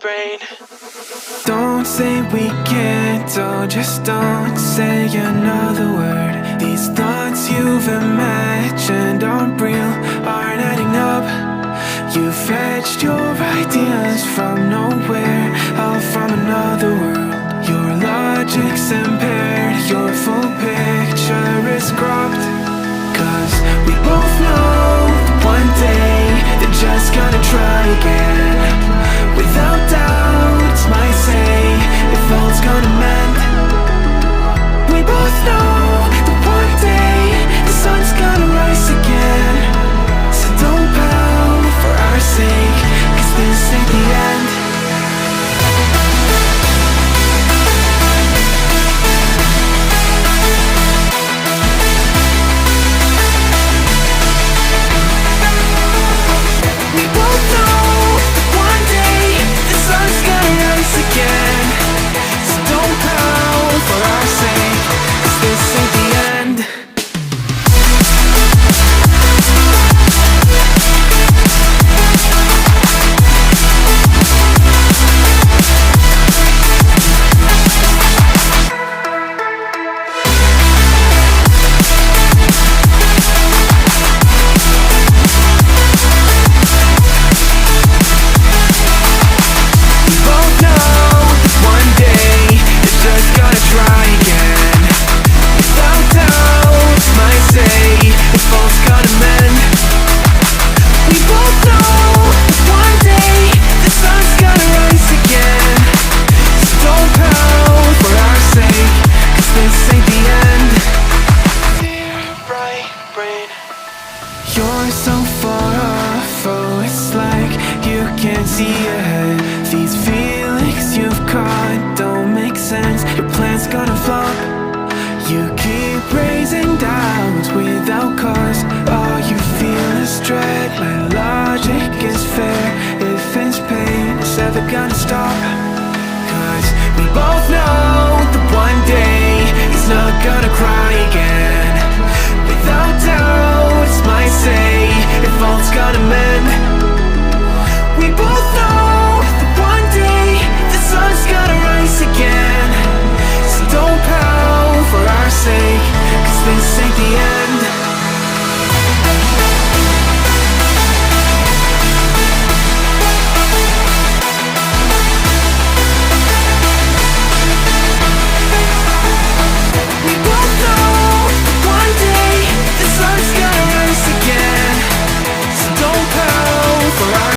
brain. Don't say we can't, oh, just don't say another word. These thoughts you've imagined aren't real, aren't adding up. You fetched your ideas from nowhere, all from another world. Your logic's impaired, your full picture is cropped. Cause we both know that one day they're just gonna try again. Without doubt, it's my say if all's gonna mend. We both know that one day the sun's gonna rise again. So don't pout for our sake, cause this ain't the end. We both know that one day the sun's gonna rise again. So don't pout for our sake, cause this ain't the end. We both know that one day they're just gonna try again. Without doubt, my say if all's gonna mend. We both know that one day the sun's gonna rise again. So don't pout for our sake, cause this ain't the end. Dear right brain. You're so far off, oh, it's like you can't see ahead. These feelings you've caught don't make sense, your plan's gonna flop. You keep raising doubts without cause, all you feel is dread. My logic is fair, if it's pain, it's ever gonna stop. Cause we both know that one day he's not gonna cry again. Without doubt, it's my say if all's gonna mend.